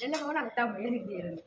ಎಲ್ಲ ಫೋನ್ ಆಗ್ತಾ ಹೇಳಿದ್ದೀರಲ್ಲ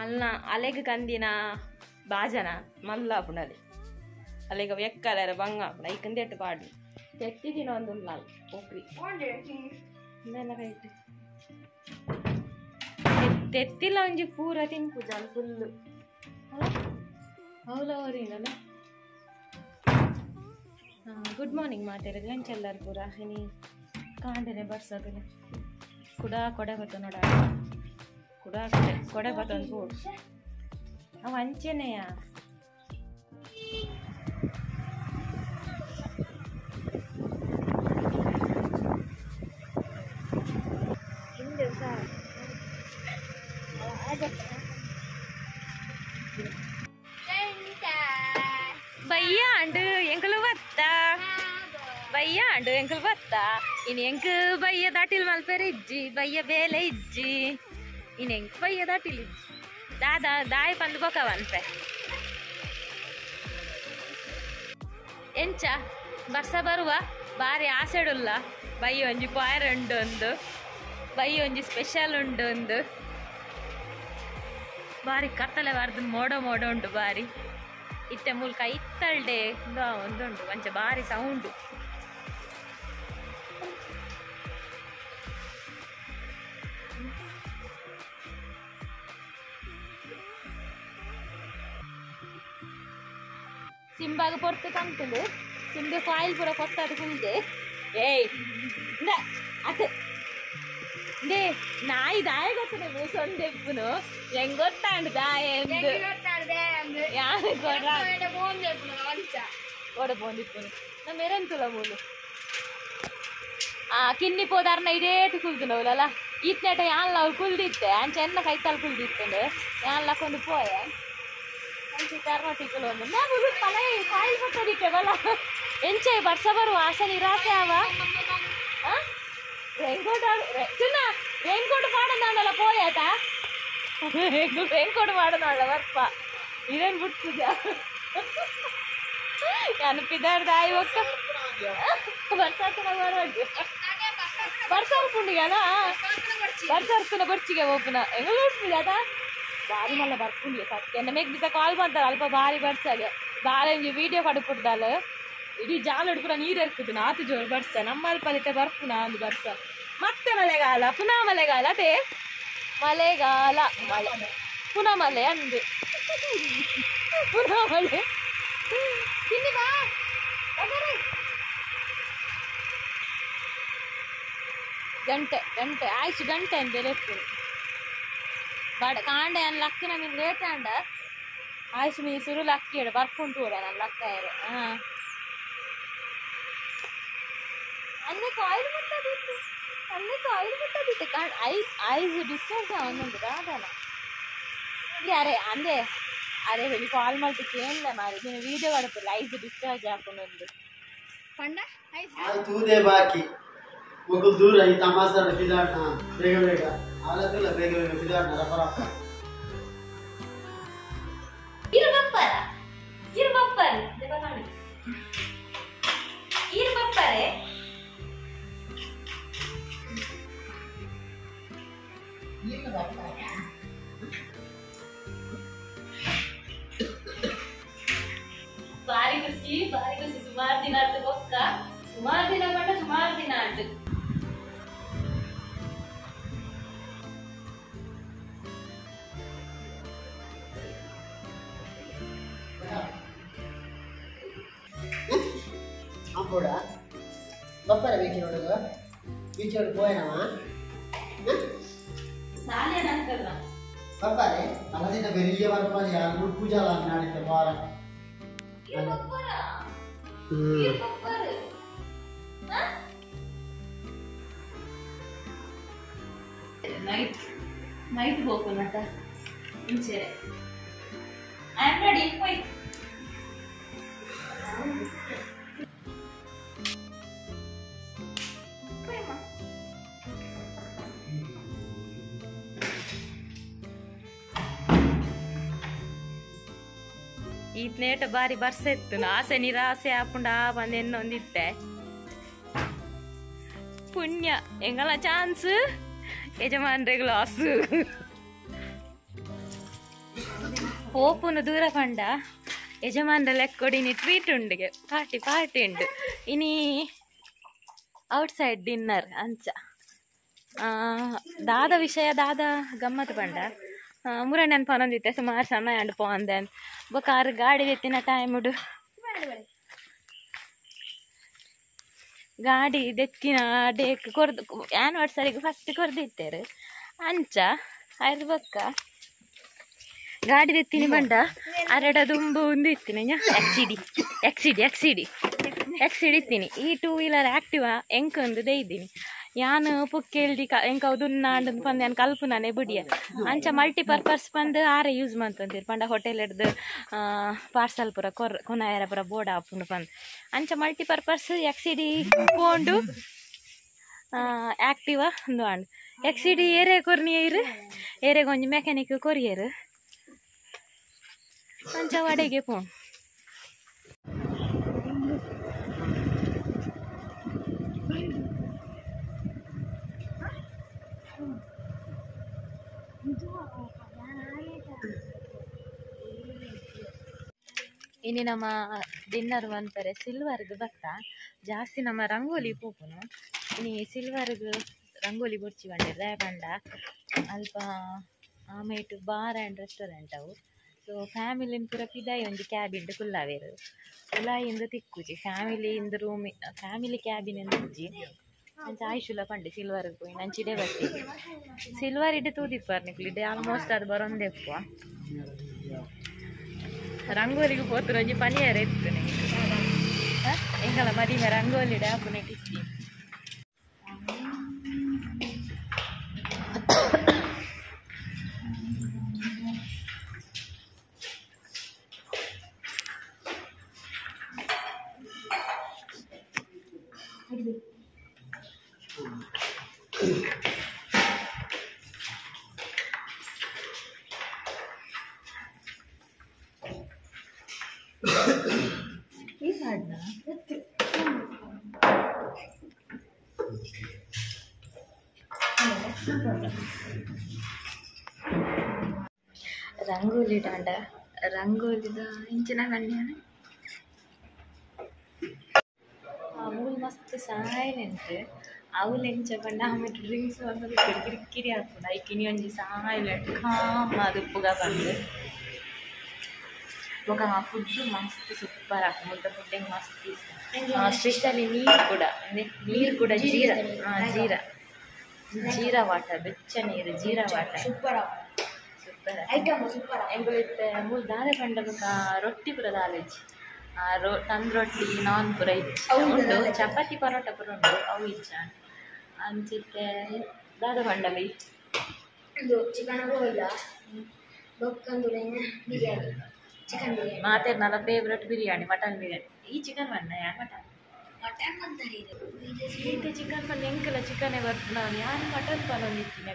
ಅಲ್ಲ ಅಲೆಗೆ ಕಂದಿನ ಬಾಜನ ಮಲ್ಲಾಪುಣಲಿ ಅಲೆಗೆ ಎಕ್ಕಲರ ಬಂಗ ಐಕಂದೆಟ್ಟು ಪಾಡು ತೆತ್ತಿದಿನ ಒಂದು ನಾಲ್ ಒಪ್ರಿ ಇನ್ನೆಲ್ಲ ಕೈಟ್ ತೆತ್ತಿಲ್ಲ ಒಂಜಿ ಪೂರ ತಿನ್ಪುಜಾನ್ ಫುಲ್ಲು ಹೌಲವರಿನಲ್ಲ ಗುಡ್ ಮಾರ್ನಿಂಗ್ ಮಾತಾಡಿದ್ರೆ ಹೆಂಚೆಲ್ಲರು ಪೂರ ನೀ ಕಾಂಡನೆ ಬರ್ಸೋದಿಲ್ಲ ಕುಡ ಕೊಡೆ ಗೊತ್ತ ನೋಡ ಕುಡ ಕೊಡೆ ಬತ್ತೊಂದು ಪೂಡು ಅವ ಅಂಚೆನೆಯ பையா ஆண்டு எங்களு வத்தா பையா ஆண்டு எங்களு வத்தா இனி எங்க பைய தாட்டில் மல்பேர் இಜ್ಜಿ பைய ಬೇಲೆ ಇಜ್ಜಿ ಇನಿ ಎಂಗ್ ಬಯ್ಯ ದಾಟಿಲ್ ಇಜ್ಜಿ ದಾದಾ ದಾಯಿ ಪಂದು ಬೊಕವನ್ಪೆ ಎಂಚ ಬರ್ಸ ಬರುವ ಬಾರಿ ಆಸೆಡುಲ್ಲ ಬಯ್ಯ ಒಂಜಿ ಪಾಯರ್ ಉಂಡು ಒಂದು ಬಯ್ಯ ಒಂಜಿ ಸ್ಪೆಷಲ್ ಉಂಡು ಒಂದು ಬಾರಿ ಕತ್ತಲೆ ಬಾರ್ದು ಮೋಡ ಮೋಡ ಉಂಡು ಬಾರಿ ಇತ್ತೆ ಮೂಲಕ ಇತ್ತಳ್ಡೆ ಒಂದುಂಟು ಮಂಚ ಬಾರಿ ಸೌಂಡು ಸಿಂಬಾಗ ಪೊರ್ತು ಕಂತುಂಡು ಸಿಂಬೆ ಕಾಯಿಲ್ ಪೂರ ಕೊತ್ತದು ಕುಲ್ದೆ ಏಯ್ ಅತ್ತೆ ದೇ ನಾಯಿ ದಾಯ ಗೊತ್ತನೆ ಮೂಸೊಂದೆಪ್ಪುನು ಹೆಂಗ್ ಗೊತ್ತಾಂಡು ದಾಯ ಓಡ ಪೋಂದಿಪ್ಪುನು ನಮ್ಮ ಎರಂತುಲ ಮೂಲು ಕಿನ್ನಿ ಪೋದಾರ್ನ ಇಡೇಟು ಕುಲ್ದುನವಲ್ಲ ಈತ್ನೇಟ ಯಾನ್ಲ ಅವ್ರು ಕುಲ್ದಿತ್ತೆ ಅಂಚೆ ಎನ್ನ ಕೈತಲ್ ಕುಲ್ದಿತ್ತಂಡು ಯಾನ್ಲಕ್ಕೊಂದು ಪೋಯ ಅಂಚೆ ತರ್ನೊಟ್ಟಿಕ್ಕಲು ಒಂದು ನಾವು ಪಲೈ ಕಾಯಿಲ್ ಕೊಟ್ಟದಿಟ್ಟೆ ಬಲ ಎಂಚೆ ಬರ್ಸ ಬರುವ ಆಸೆ ನಿರಾಸೆ ಅವ ರೆಂಕೋಟ್ ಚಿನ್ನ ರೆಂಕೋಟ್ ಮಾಡೋದಲ್ಲ ಪೋಯಾತ ರೆಂಕೋಟ್ ಮಾಡೋದಲ್ಲ ಬರ್ಪ ಇರೇನು ಬಿಡ್ತದ ಅನುಪಿದಾರ್ದ ಆಯ್ ಒಕ್ಕ ಬರ್ಸಾತನ ಬರೋದು ಬರ್ಸರ್ಪುಂಡಿಗಲ್ಲ ಬರ್ಸರ್ಪುನ ಬರ್ಚಿಗೆ ಹೋಗ್ಪುನ ಹೆಂಗ ನೋಡ್ತಿದ್ದೆ ಅದ ಬಾರಿ ಮಲ್ಲ ಬರ್ಪುಂಡಿ ಸತ್ಯ ನಮಗೆ ದಿವಸ ಕಾಲ್ ಮಾಡ್ತಾರೆ ಅಲ್ಪ ಬಾರಿ ಬರ್ಸಾಗೆ ಬಾರಿ ವಿಡಿಯೋ ಕಡುಪುಡ್ದಲ್ಲ ಇಡೀ ಜಾಲ ಹಿಡ್ಪುರ ನೀರು ಇರ್ತದೆ ನಾತು ಜೋರು ಬರ್ಸ ನಮ್ಮ ಅಲ್ಪಲಿತೆ ಬರ್ಪುನ ಒಂದು ಬರ್ಸ ಮತ್ತೆ ಮಳೆಗಾಲ ಪುನಃ ಮಳೆಗಾಲ ಅದೇ ಮಳೆಗಾಲ ಮಳೆ ಪುನಃ ಮಳೆ ಅಂದು ಪುನಃ ಮಳೆ ಗಂಟೆ ಗಂಟೆ ಆಯ್ತು ಗಂಟೆ ಅಂತ ಲೆಪ್ಪು ಬಡ ಕಾಂಡೆ ಅನ್ ಲಕ್ಕಿನ ಮೀನು ಲೇಟ್ ಅಂಡ ಆಯ್ತು ಮೀ ಸುರು ಲಕ್ಕಿ ಇಡ ಬರ್ಕೊಂಡು ನನ್ನ ಲಕ್ಕ अन्य कॉइल मुट्टदिತ್ತು अन्य कॉइल मुट्टदिತ್ತು ಐಸ್ ಡಿಸ್ಟರ್ಬ್ ಒಂದೊಂದು ರಾದಲ್ಲ ಅರೆ ಅಂದೆ ಅರೆ ಹೇಳಿ ಕಾಲ್ ಮಾಡ್ತಿಕ್ಕೆ ಏನಿಲ್ಲ ಮಾರಿ ನೀನು ವಿಡಿಯೋ ಮಾಡುತ್ತಿಲ್ಲ ಐಸ್ ಡಿಸ್ಟರ್ಬ್ ಹಾಕೊಂಡೊಂದು ಪಂಡ ಐಸ್ ತೂದೆ ಬಾಕಿ ಮಗು ದೂರ ಈ ತಮಾಸರ ಬಿದಾಟ ಬೇಗ ಬೇಗ ಆಲದಲ್ಲ ಬೇಗ ಬೇಗ ಬಿದಾಟ ರಫರಫ ಇರು ಬಪ್ಪರ್ ದೇವ ಮಾಡಿ ಇರು ಬಪ್ಪರೆ ಬಾರಿ ಖುಷಿ ಸುಮಾರು ದಿನ ಆಯ್ತು ಗೊತ್ತ ಸುಮಾರು ದಿನ ಪಟ್ಟ ಸುಮಾರು ದಿನ ಆಯ್ತು ಅಪ್ಪೋಡ ಬಪ್ಪರ ಬೀಚ್ ನೋಡುದು ಬೀಚ್ ನೋಡು ಪೋಯನವ ಸಾಲೆ ಅಂಕಲ್ಲ ಬರ್ತಾರೆ ಅಲ್ಲದಿನ ಬೆಳಿಗ್ಗೆ ಬರ್ತಾರೆ ಯಾರು ಪೂಜಾ ನಾಡಿದ್ದ ವಾರ ನೈಟ್ ಹೋಗೋಣಂತ ಮುಂಚೆ ಐ ಆಮ್ ರೆಡಿ ಹೋಯ್ ಈ ನೇಟ ಬಾರಿ ಬರ್ಸ ಇತ್ತು ಆಸೆ ನಿರಾಸೆ ಹಾಕೊಂಡು ಬಂದು ಎನ್ನೊಂದಿತ್ತೆ ಪುಣ್ಯ ಎಂಗಲ್ಲ ಚಾನ್ಸ್ ಯಜಮಾನ್ರೆ ಗ್ಲಾಸ್ ಓಪುನ ದೂರ ಪಂಡ ಯಜಮಾನ್ರ ಲೆಕ್ಕೊಡಿನಿ ಟ್ರೀಟ್ ಉಂಡಿಗೆ ಪಾರ್ಟಿ ಉಂಡು ಇನಿ ಔಟ್ ಸೈಡ್ ಡಿನ್ನರ್ ಅಂಚ ದಾದ ವಿಷಯ ದಾದ ಗಮ್ಮತ್ ಪಂಡ ಮುರಣ್ಣನ ಪನೊಂದಿತ್ತೆ ಸುಮಾರು ಸಮಯ ಅಂಡು ಪೋಂದೆನ್ ಬೊಕಾರು ಗಾಡಿ ಎತ್ತಿನ ಟೈಮ್ ಉಡು ಗಾಡಿ ದೆತ್ತಿನ ಡೇಕ್ ಕೊರ್ದು ಆ್ಯನಿವರ್ಸರಿಗೆ ಫಸ್ಟ್ ಕೊರ್ದಿತ್ತೇರು ಅಂಚ ಅದ್ರ ಬೊಕ್ಕ ಗಾಡಿ ದೆತ್ತಿನಿ ಬಂಡ ಅರಡ ದುಂಬು ಒಂದು ಇತ್ತೀನಿ ಎಕ್ಸಿಡಿ ಇತ್ತೀನಿ ಈ 2 ವೀಲರ್ ಆ್ಯಕ್ಟಿವಾ ಎಂಕೊಂದು ದೈದಿನಿ ಯಾನು ಪುಕ್ಕೇಳ್ದಿ ಎಂಕ ದುನ್ನಾಂಡು ಪಂದು ನಾನು ಕಲ್ಪುನಾನೆ ಬುಡಿಯ ಅಂಚ ಮಲ್ಟಿಪರ್ಪಸ್ ಬಂದು ಆರೆ ಯೂಸ್ ಮಾಡ್ತಂತೀರಿ ಪಂಡ ಹೋಟೆಲ್ ಹಿಡ್ದು ಪಾರ್ಸಲ್ ಪೂರ ಕೊನಾಯರ ಪೂರ ಬೋರ್ಡ್ ಹಾಕೊಂಡು ಬಂದು ಅಂಚ ಮಲ್ಟಿಪರ್ಪಸ್ ಎಕ್ಸಿಡಿ ಕೊಂಡು ಆ್ಯಕ್ಟಿವಾ ಒಂದು ಆಂಡು ಎಕ್ಸಿಡಿ ಏರೆ ಕೊರ್ನಿಯರು ಏರೆಗೆ ಒಂಜಿ ಮೆಕ್ಯಾನಿಕ್ ಕೊರಿಯರು ಅಂಚ ವಡೆಗೆ ಪೋಣು ಇನ್ನು ನಮ್ಮ ಡಿನ್ನರ್ ಅಂತಾರೆ ಸಿಲ್ವರ್ಗೆ ಬತ್ತ ಜಾಸ್ತಿ ನಮ್ಮ ರಂಗೋಲಿ ಪೂಪುನು ಇನ್ನು ಸಿಲ್ವರ್ಗೆ ರಂಗೋಲಿ ಬೊಡ್ಚಿ ಬಂದಿರ ಪಂಡ ಅಲ್ಪ ಆಮೇಟು ಬಾರ್ ಆ್ಯಂಡ್ ರೆಸ್ಟೋರೆಂಟ್ ಅವು ಸೊ ಫ್ಯಾಮಿಲಿನ ಪೂರ ಪಿದಾಯಿ ಒಂದು ಕ್ಯಾಬಿನ್ ಕುಲ್ಲಾವೇರು ಕುಲಾಯಿಂದ ತಿಕ್ಕುಜಿ ಫ್ಯಾಮಿಲಿ ಕ್ಯಾಬಿನ್ ಎಂದು ಉಜ್ಜಿ ಅಂಚ ಆಯ್ಶುಲ ಪಂಡೆ ಸಿಲ್ವರ್ಗೆ ಪೋಯಿ ನಂಚಿಡೆ ಬರ್ತಿ ಸಿಲ್ವರ್ ಇಡ್ಡೆ ತೂದಿಪ್ಪಾರ್ ನಿಕ್ಲಿಡ್ಡೆ ಆಲ್ಮೋಸ್ಟ್ ಅದು ಬರೋಂದೆಪ್ಪ ರಂಗೋಲಿಗೆ ಪೋತು ಒಂಜಿ ಪನಿಯರ್ ಇತ್ತು ಎಂಕಲ್ಲ ಮದಿಮೆ ರಂಗೋಲಿ ಡ್ಯಾಪುನೆ ಟಿಕ್ಕಿ ರಂಗೋಲಿ ಡಾಂಡ ರಂಗೋಲಿದ ಇಂಚಿನ ಕಣ್ಯಾನೆ ಅವಳು ಮಸ್ತ್ ಸೈಲೆಂಟ್ ಅವಳು ಎಂಚ ಬಂಡ ಆಮೇಲೆ ಡ್ರಿಂಕ್ಸ್ ಬಂದು ಕಿರಿಕಿರಿ ಹಾಕೊಂಡು ಐಕಿನಿ ಒಂಜಿ ಸೈಲೆಂಟ್ ಕಾಮ್ ಅದು ಉಪ್ಪುಗ ಬಂದು ఒక ఫుడ్ మస్తు సూపర్ ముద్ద ఫుడ్ మస్తు స్పెషల్లీ నీరు కూడా జీరా వాటర్ ಬೆಚ್ಚ ನೀರು jeera water super item super ಎಂಗುಳಿತ್ತೆ ಮೂರು ದಾದೆ ಪಂಡಬಕ ರೊಟ್ಟಿ ಪುರ ದಾಲೆಜಿ ತಂದು ರೊಟ್ಟಿ ನಾನ್ ಪುರ ಇಚ್ಚ ಉಂಡು ಚಪಾತಿ ಪರೋಟ ಪುರ ಉಂಡು ಅವು ಇಚ್ಚ ಅಂಚಿತ್ತೆ ದಾದ ಪಂಡಬಿ ಇದು ಚಿಕನ್ ರೋಲ ಬೊಕ್ಕಂದು ಬಿರಿಯಾನಿ ಚಿಕನ್ ಬಿರಿಯಾನಿ ಮಾತೆ ನನ್ನ ಫೇವ್ರೆಟ್ ಬಿರಿಯಾನಿ ಮಟನ್ ಬಿರಿಯಾನಿ ಈ ಚಿಕನ್ ಬಣ್ಣ ಯಾರು ಮಟನ್ ಬಂತಾರೆ ಇದು ಚಿಕನ್ ಪನ್ ಎಂಕಲ ಚಿಕನೇ ಬರ್ತದೆ ನಾನು ಯಾರು ಮಟನ್ ಪನ್ ಒಂದಿತ್ತಿನ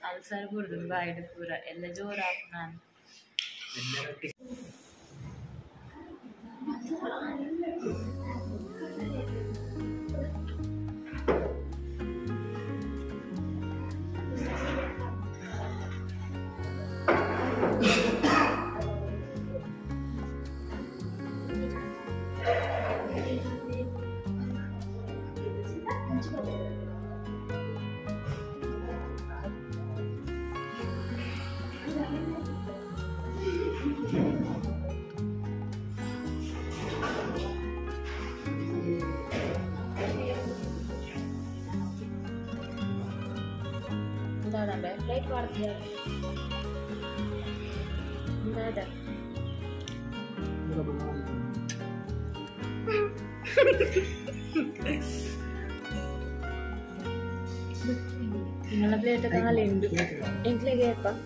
ಅಲ್ಸರ್ ಬುಡ್ದು ಬಾಯಿಡು ಪೂರ ಎಲ್ಲ ಜೋರು ಹಾಕು ನಾನು ಬೇಡ ಫ್ಲೈಟ್ ಮಾಡ್ತೀಯ ಬೇಡ നിങ്ങളെ പ്ലേറ്റ് കാലുണ്ട് എനിക്കിലേക്ക് കേൾക്കാം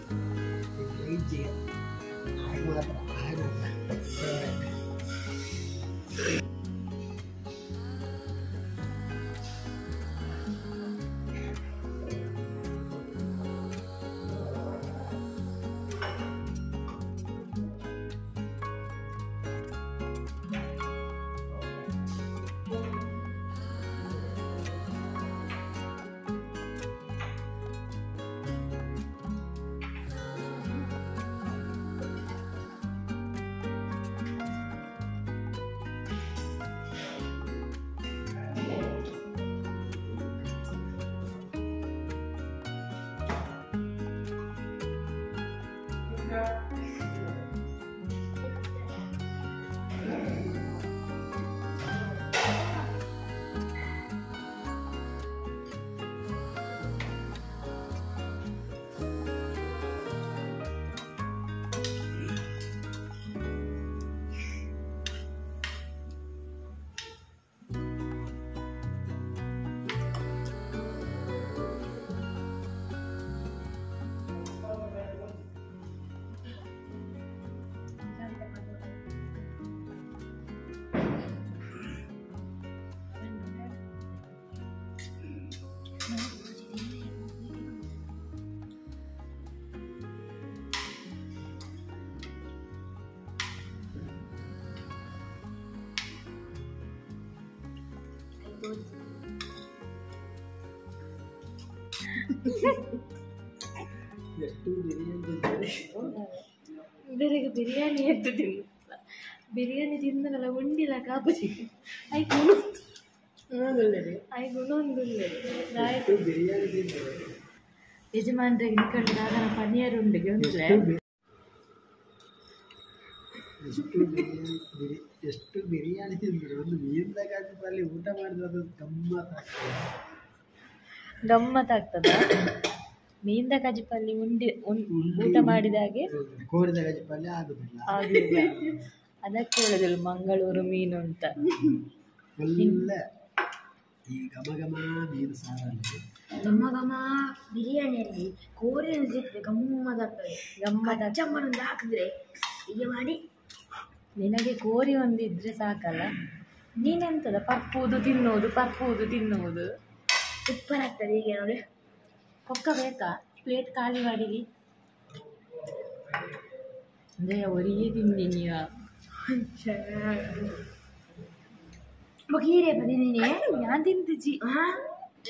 ಬೇರೆಗೆ ಬಿರಿಯಾನಿ ಎದ್ದು ತಿಂದು ಬಿರಿಯಾನಿ ತಿಂದನಲ್ಲ ಉಂಡಿಲ್ಲ ಕಾಪುಜಿ ಐ ಗುಣೊಂದು ಯಜಮಾನ್ರಿಗೆ ನಿಕ್ಕಂಡು ಅದನ್ನ ಪನ್ನೀರ್ ಉಂಡಿಗೆ ಉಂಟ್ಲೆ ಎಷ್ಟು ಬಿರಿಯಾನಿ ತಿಂದ್ರೆ ಒಂದು ಮೀನ್ದಾಗಲ್ಲಿ ಊಟ ಮಾಡಿದ್ರೆ ಅದು ಗಮ್ಮತ್ತಾಗ್ತದ ಮೀನ್ದ ಕಜಿಪಲ್ಲಿ ಊಟ ಮಾಡಿದಾಗೆ ಕೋರಿದ ಕಜಿಪಲ್ಲಿ ಆಗುದಿಲ್ಲ ಅದಕ್ಕೆ ಹೇಳುದಿಲ್ಲ ಮಂಗಳೂರು ಮೀನು ಅಂತ ಒಳ್ಳೆ ಈ ಘಮ ಘಮ ಮೀನು ಸಾರಲ್ಲಿ ಘಮ ಘಮ ಬಿರಿಯಾನಿಯಲ್ಲಿ ಕೋರಿ ಸಿಕ್ಕರೆ ಗಮ್ಮತ್ತಾಗ್ತದೆ ಗಮ್ಮತ್ತಮ್ಮನೊಂದು ಹಾಕಿದ್ರೆ ಹೀಗೆ ಮಾಡಿ ನಿನಗೆ ಕೋರಿ ಒಂದಿದ್ರೆ ಸಾಕಲ್ಲ ನೀನೆಂತದ ಪರ್ಪುವುದು ತಿನ್ನುವುದು ಸೂಪರ್ ಆಗ್ತದೆ ಹೀಗೆ ನೋಡಿ ಪೊಕ್ಕ ಬೇಕಾ ಪ್ಲೇಟ್ ಖಾಲಿ ಮಾಡಿರಿ ಅಂದ್ರೆ ಅವರಿಗೆ ತಿಂಡಿ ನೀವ ಹೀರೆ ಬಂದಿದ್ದೀನಿ ഞാൻ ತಿಂತಿಜಿ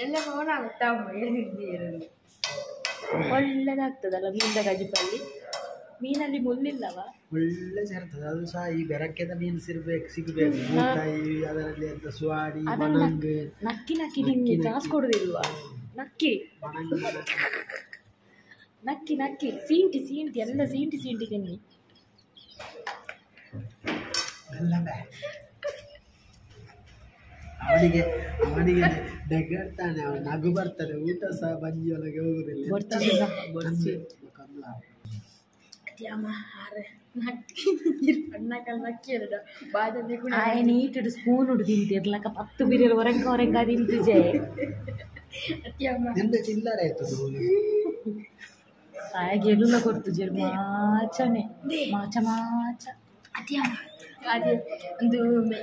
ಎಲ್ಲ ಫೋನ್ ಆಗುತ್ತಾ ಹೇಳಿದ್ದೀರನ್ನು ಒಳ್ಳೆದಾಗ್ತದಲ್ಲ ಮೀನ್ದ ಗಜಿಪಲ್ಲಿ ಮೀನಲ್ಲಿ ಮುಳ್ಳಿಲ್ಲವ ಒಳ್ಳೆ ಸೇರ್ತದೆ ಅದು ಸಹ ಈ ಬೆರಕೆದ ಮೀನು ಸಿಗಬೇಕು ಅದರಲ್ಲಿ ಅಂತ ಸ್ವಾಡಿ ನಕ್ಕಿ ತಿನ್ನಿ ಜಾಸ್ ಕೊಡುದಿಲ್ವಾ ನಕ್ಕಿ ಸೀಂಟಿ ಎಲ್ಲ ಸೀಂಟಿ ತಿನ್ನಿ ಅವನಿಗೆ ನೆಗಾಡ್ತಾನೆ ಅವನು ನಗು ಬರ್ತದೆ ಊಟ ಸಹ ಬಂಜಿ ಒಳಗೆ ಹೋಗುದಿಲ್ಲ ನೀಟು ಸ್ಪೂನ್ ಉಡು ತಿಂತಿರ್ಲಕ್ಕ 10 ಬಿರಿಯಲ್ ಹೊರಂಗ ತಿಂತಿಜೆ ಎಂತ ಚಿಲ್ಲರೆ ಆಯ್ತು ಹಾಗೆ ಎಲ್ಲ ಕೊಡ್ತಿಜೆ ಮಾಚನೆ ಮಾಚ ಅದೇ ಒಂದು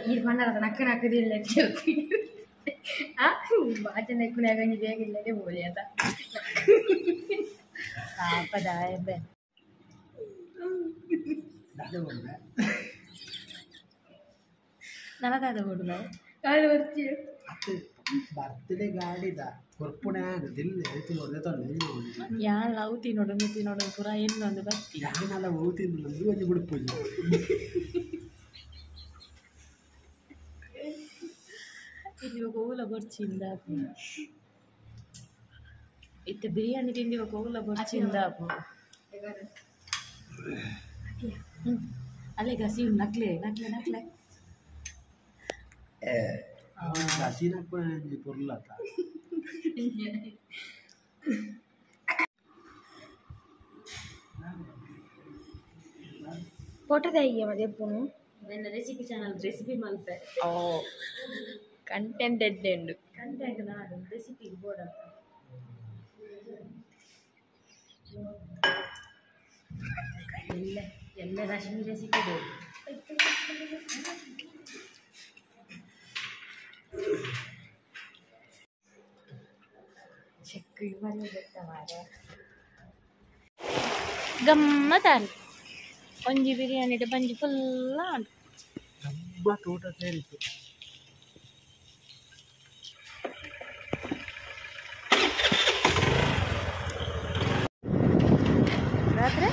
ಈ ಬಂಡಾರ ನಕ್ಕದಿಲ್ಲ ಬಾಚ ನೆಕ್ಕುನಾಗ ಬೇಗಿಲ್ಲದೆ ಬೋಲಿ ಅಂತ ಪಾಪದಾಯಬೆ ನನಗಾದ ಕೊಡುವ ಕಾಲು ಬರ್ತೀಯ ಬರ್ತ್ಡೇ ಗಾಡಿದ ಕೊರ್ಪುಣೆ ಆಗುದಿಲ್ಲ ಯಾನ್ ಲವ್ ತಿನ್ನೋಡು ಪುರ ಇನ್ನೊಂದು ಬರ್ತಿ ಯಾನೆಲ್ಲ ಹೂ ತಿಂದು ಒಂದು ಬಿಡ್ಪುಜಿ ಇಲ್ಲಿ ಕೋಲ ಬರ್ಚಿಂದ ಇತ್ತೆ ಬಿರಿಯಾನಿ ತಿಂದಿವ ಕೋಲ ಬರ್ಚಿಂದ ಅಲ್ಲೇ ಗಸಿ ನಕ್ಲೆ ಹಸಿನ ಪುರ್ಲತ್ತ ಫೋಟೋ ತೆಗಿಯ ಮತ್ತೆ ಎಪ್ಪುನು ನನ್ನ ರೆಸಿಪಿ ಚಾನಲ್ ರೆಸಿಪಿ ಮಲ್ಪೆ ಓ ಕಂಟೆಂಟ್ ಎಡ್ಡೆಂಡು ಕಂಟೆಂಟ್ ನಾನು ರೆಸಿಪಿ ಬೋರ್ಡ್ ಅಂತ ಎಲ್ಲ ಎಲ್ಲ ರಶ್ಮಿ ರೆಸಿಪಿ ಬೇಕು ಚೆಕ್ ಮನೆ ಗೊತ್ತ ಮಾರ ಗಮ್ಮತ್ತಾರಿ ಒಂಜಿ ಬಿರಿಯಾನಿ ಬಂಜಿ ಫುಲ್ ಉಂಟು ತುಂಬ ಊಟ ಸೇರಿತ್ತು ರಾತ್ರಿ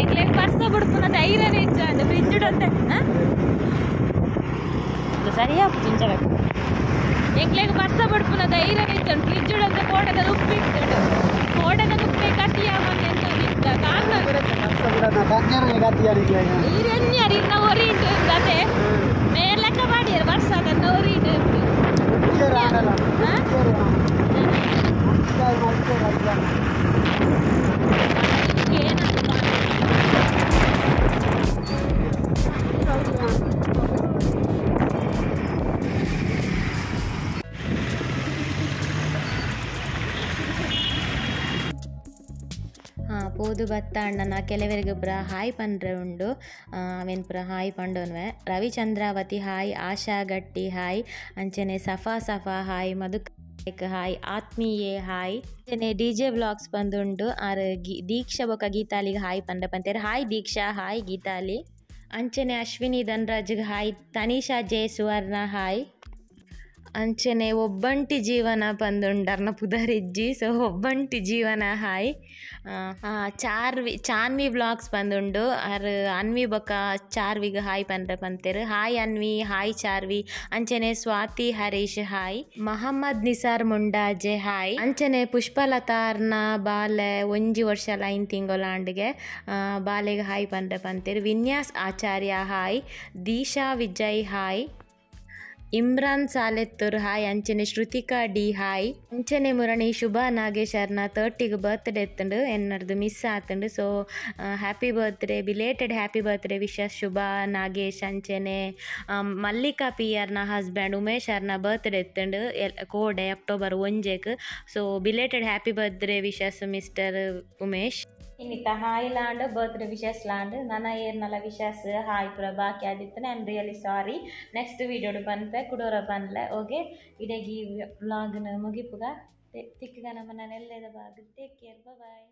ಎಂಗ್ಲೇಕ್ ಬರ್ಸ ಬಿಡ್ಪುನ ಧೈರ್ಯನೇ ಇಚ್ಚಂಡು ಫ್ರಿಜ್ ಇಡಂತೆ ಸರಿಯಾ ಜಿಂಜಬೇಕು ಎಂಗ್ಲೇಕ್ ಬರ್ಸ ಬಿಡ್ಪುನ ಧೈರ್ಯನೇ ಇಚ್ಚಂಡು ಫ್ರಿಜ್ ಇಡಂತೆ ಕೋಟದ ಉಪ್ಪು ಇಟ್ಟು ಕೋಟದ ಉಪ್ಪೆ ಕಟ್ಟಿ ಆಮೇಲೆ ಎಂತ ಇತ್ತ ಕಾರಣ ಈರೆನ್ಯಾರಿ ಇನ್ನ ಒರಿಂಡು ಅದೇ ಮೇಲೆಕ್ಕ ಮಾಡಿಯರು ಬರ್ಸ ಅದನ್ನ ಒರಿಂಡು ಪೋದು ಬತ್ತ ಅಣ್ಣನ ಕೆಲವರಿಗೆ ಪುರ ಹಾಯ್ ಪಂಡ್ರೆ ಉಂಡು ಅವೇನು ಪುರ ಹಾಯ್ ಪಂಡೋನ್ವೆ ರವಿಚಂದ್ರಾವತಿ ಹಾಯ್ ಆಶಾ ಗಟ್ಟಿ ಹಾಯ್ ಅಂಚನೆ ಸಫಾ ಹಾಯ್ ಮಧುಕ್ ಹಾಯ್ ಆತ್ಮೀಯೆ ಹಾಯ್ ಅಂಚನೆ DJ ವ್ಲಾಗ್ಸ್ ಬಂದುಂಡು ಆರ್ ದೀಕ್ಷಾ ಬೊಕ ಗೀತಾಲಿಗೆ ಹಾಯ್ ಪಂಡ ಪಂತೇರು ಹಾಯ್ ದೀಕ್ಷಾ ಹಾಯ್ ಗೀತಾಲಿ ಅಂಚನೆ ಅಶ್ವಿನಿ ಧನ್ರಾಜ್ಗೆ hi Tanisha J Suvarna hi ಅಂಚನೆ ಒಬ್ಬಂಟಿ ಜೀವನ ಬಂದುಂಡರ್ನ ಪುದರಿಜ್ಜಿ ಸೊ ಒಬ್ಬಂಟಿ ಜೀವನ ಹಾಯ್ ಚಾನ್ವಿ ವ್ಲಾಗ್ಸ್ ಬಂದುಂಡು ಅರ್ ಅನ್ವಿ ಬೊಕ ಚಾರ್ವಿಗೆ ಹಾಯ್ ಪಂಡ್ರೆ ಪಂತೇರು ಹಾಯ್ ಅನ್ವಿ ಹಾಯ್ ಚಾರ್ವಿ ಅಂಚನೆ ಸ್ವಾತಿ ಹರೀಶ್ ಹಾಯ್ ಮಹಮ್ಮದ್ ನಿಸಾರ್ ಮುಂಡಾಜೆ ಹಾಯ್ ಅಂಚನೆ ಪುಷ್ಪಲತಾರ್ನ ಬಾಲೆ 1 ವರ್ಷ 9 ತಿಂಗಳಾಂಡ್ಗೆ ಬಾಲೆಗೆ ಹಾಯ್ ಪಂಡ್ರೆ ಪಂತೇರು Vinyas Acharya hi Deesha Vijay hi Imran Salethur hi ಅಂಚನೆ ಶ್ರುತಿಕಾ ಡಿ ಹಾಯ್ ಅಂಚನೆ ಮುರಣಿ ಶುಭಾ ನಾಗೇಶರ್ನ 30ಗೆ ಬರ್ತ್ಡೇ ಎತ್ತುಂಡು ಎನ್ನಡ್ದು ಮಿಸ್ ಆತುಂಡು so happy birthday belated happy birthday wishes Shubha Nagesh ಅಂಚನೆ ಮಲ್ಲಿಕಾ ಪಿ ಆರ್ನ ಹಸ್ಬೆಂಡ್ ಉಮೇಶ್ ಅರ್ನ ಬರ್ತ್ಡೇ ಎತ್ತುಂಡು ಕೋಡೆ October 1 so belated happy birthday wishes mister Umesh ಇನ್ನಿತ್ತ ಹಾಯ್ ಲಾಂಡ್ ಬರ್ತ್ಡೇ ವಿಶಸ್ ಲಾಂಡ್ ನನ್ನ ಏರ್ನಲ್ಲ ವಿಶಸ್ ಹಾಯ್ ಪುರ ಬಾಕಿ ಆದಿತ್ತು I am really sorry next ವಿಡಿಯೋಡು ಪನ್ಪೆ ಕುಡೋರ ಪನ್ಲೆ ಓಕೆ ಇಡಗಿ ವ್ಲಾಗ್ನ ಮುಗಿಪುಗ ತಿಕ್ಕಗ ನಮ್ಮ ನೆಲ್ಲೆದ ಬಾಗ್ ಟೇಕ್ ಕೇರ್ ಬಾಯ್